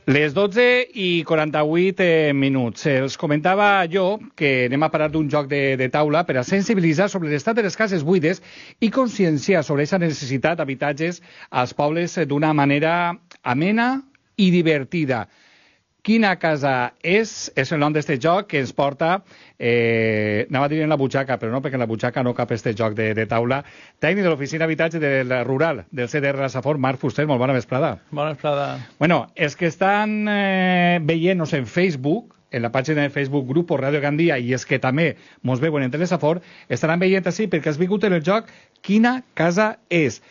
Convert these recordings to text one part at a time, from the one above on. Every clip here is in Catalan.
Les 12:48 Els comentava jo que anem a parlar d'un joc de taula per a sensibilitzar sobre l'estat de les cases buides i conscienciar sobre aquesta necessitat d'habitatges als pobles d'una manera amena i divertida. Quina casa és el nom d'aquest joc que ens porta, anava a dir en la butxaca, però no, perquè en la butxaca no cap aquest joc de taula. Tècnic de l'Oficina d'Habitatge del Rural, del CDR la Safor, Marc Fuster, molt bona vesprada. Bona vesprada. Bueno, els que estan veient-nos en Facebook, en la pàgina de Facebook Grupo Radio Gandia, i els que també mos veuen en Telesafor, estaran veient així perquè has vingut en el joc Quina casa és?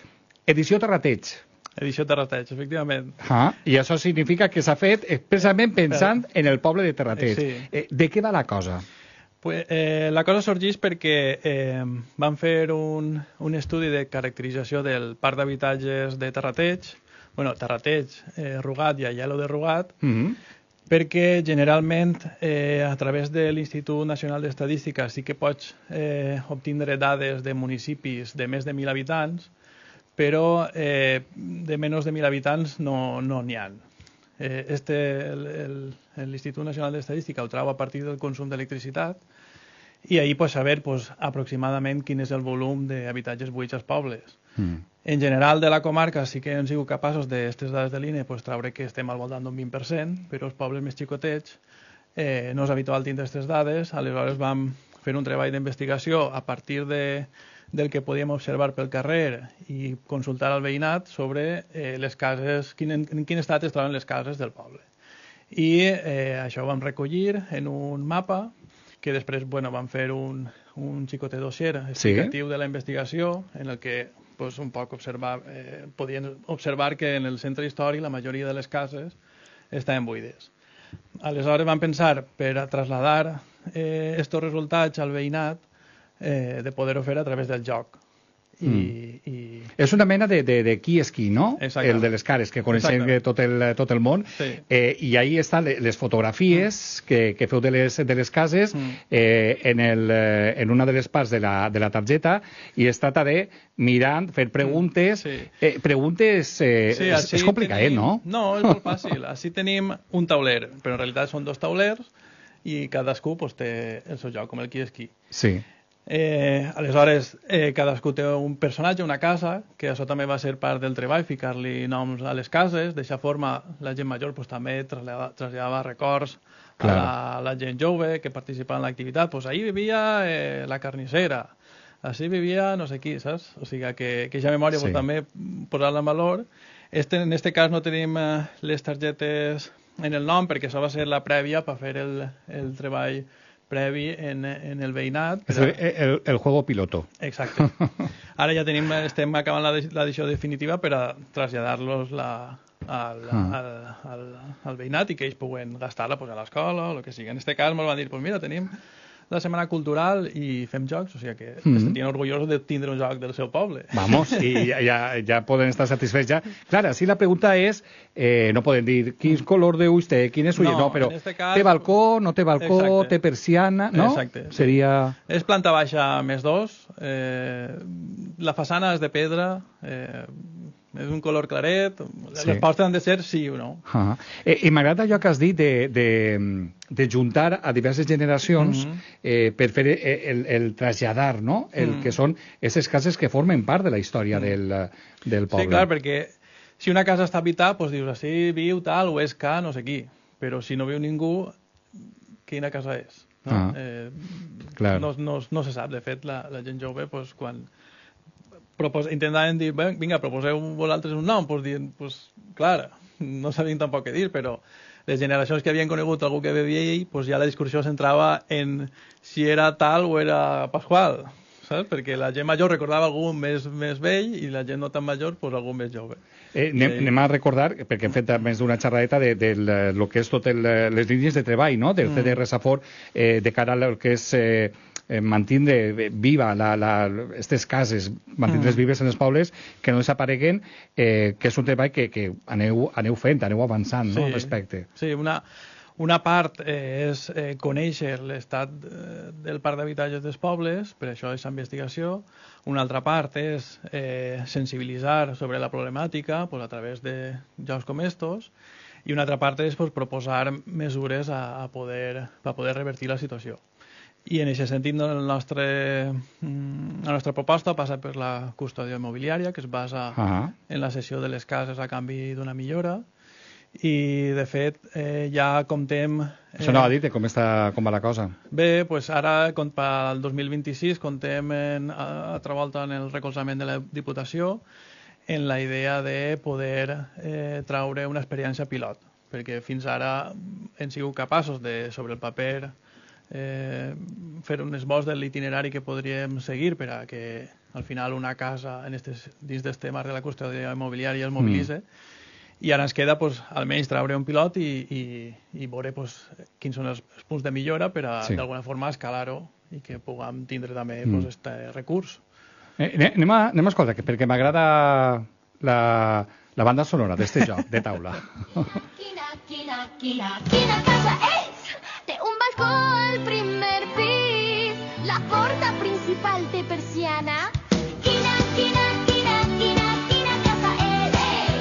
Edició Terrateig. Edició Terrateig, efectivament. I això significa que s'ha fet expressament pensant en el poble de Terrateig. Sí. De què va la cosa? La cosa sorgeix perquè van fer un estudi de caracterització del parc d'habitatges de Terrateig, Terrateig, Rugat i Aielo de Rugat, perquè generalment a través de l'Institut Nacional d'Estadística sí que pots obtindre dades de municipis de més de 1.000 habitants, però de menys de 1.000 habitants no n'hi ha. L'Institut Nacional d'Estadística ho trau a partir del consum d'electricitat i ahir pots saber aproximadament quin és el volum d'habitatges buits als pobles. En general de la comarca sí que hem sigut capaços d'aquestes dades de l'INE traure que estem al voltant d'un 20%, però els pobles més xicotets no és habitual tindre aquestes dades, aleshores vam fer un treball d'investigació a partir del que podíem observar pel carrer i consultar al veïnat sobre les cases, en quin estat es troben les cases del poble. I això ho vam recollir en un mapa que després vam fer un xicotet dossier explicatiu de la investigació en el que un poc podien observar que en el centre històric la majoria de les cases estaven buides. Aleshores vam pensar per a traslladar aquests resultats al veïnat de poder-ho fer a través del joc. És una mena de qui és qui, no? El de les cares, que coneixem tot el món. I ahí estan les fotografies que feu de les cases en una de les parts de la targeta i es tracta de mirant, fer preguntes. Preguntes és complicat, no? No, és molt fàcil. Així tenim un tauler, però en realitat són dos taulers i cadascú té el seu joc, com el qui és qui. Sí. Aleshores, cadascú té un personatge, una casa, que això també va ser part del treball, ficar-li noms a les cases. D'eixa forma, la gent major també traslladava records a la gent jove que participava en l'activitat. Ahir vivia la carnissera, així vivia no sé qui, saps? O sigui que ja memòria també posar-la en valor. En aquest cas no tenim les targetes en el nom perquè això va ser la prèvia per fer el treball previ en el veïnat. El juego piloto. Exacte. Ara ja estem acabant l'edició definitiva per a traslladar-los al veïnat i que ells puguen gastar-la a l'escola o el que sigui. En aquest cas ens van dir, mira, tenim la setmana cultural i fem jocs, o sigui que es sentien orgullosos de tindre un joc del seu poble. Vamos, i ja poden estar satisfets ja. Clar, si la pregunta és, no poden dir quin color d'ulls té, quin és ull, no, però té balcó, no té balcó, té persiana, no? Exacte. Seria... És planta baixa més 2, la façana és de pedra, és un color claret, les portes han de ser sí o no. I m'agrada allò que has dit de juntar a diverses generacions per fer el traslladar, no? El que són aquestes cases que formen part de la història del poble. Sí, clar, perquè si una casa està habitada, doncs dius, així viu tal o és que no sé qui, però si no viu ningú, quina casa és? No se sap. De fet, la gent jove, quan intentaven dir, vinga, proposeu vosaltres un nom, clar, no sabien tampoc què dir, però les generacions que havien conegut algú que vivia ell, ja la discussió centrava en si era tal o era Pasqual, saps? Perquè la gent major recordava algú més vell i la gent no tan major, algú més jove. Anem a recordar, perquè hem fet més d'una xerradeta de lo que és totes les línies de treball, no? Del CDR Safor, de cara al que és mantindre viva aquestes cases, mantindre's vives en els pobles, que no desapareguen, que és un treball que aneu fent, aneu avançant, no? Al respecte. Sí, Una part és conèixer l'estat del parc d'habitatges dels pobles, per això és investigació. Una altra part és sensibilitzar sobre la problemàtica a través de jocs com estos. I una altra part és proposar mesures a poder revertir la situació. I en aquest sentit la nostra proposta passa per la custòdia immobiliària, que es basa en la cessió de les cases a canvi d'una millora. I, de fet, ja comptem... Això no ha dit, com va la cosa? Bé, doncs ara, pel 2026, comptem altra volta en el recolzament de la Diputació en la idea de poder traure una experiència pilot, perquè fins ara hem sigut capaços de, sobre el paper, fer un esbós de l'itinerari que podríem seguir per a que al final una casa dins dels temes de la custòdia immobiliària es mobilitze. I ara ens queda almenys traure un pilot i veure quins són els punts de millora per a d'alguna forma escalar-ho i que puguem tindre també aquest recurs. Anem a escoltar, perquè m'agrada la banda sonora d'este joc de taula. Quina casa és? Té un balcó al primer pis, la porta principal té persiana. Quina casa és?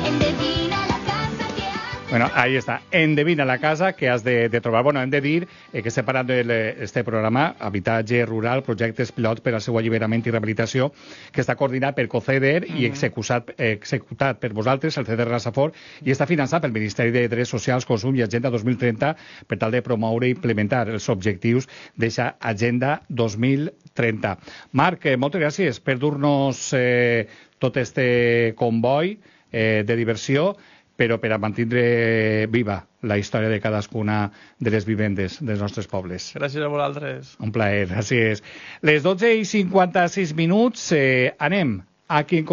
Endevina la casa que has... Bueno, ahí está. Endevina la casa que has de trobar. Bueno, hem de dir que estem parlant d'aquest programa, Habitatge Rural, projectes pilot per al seu alliberament i rehabilitació, que està coordinat per COCEDER i executat per vosaltres, el CEDER Rasafort, i està finançat pel Ministeri de Drets Socials, Consum i Agenda 2030 per tal de promoure i implementar els objectius d'aquesta Agenda 2030. Marc, moltes gràcies per dur-nos tot este comboi de diversió, però per a mantindre viva la història de cadascuna de les vivendes dels nostres pobles. Gràcies a vosaltres. Un plaer, gràcies. Les 12:56, anem a qui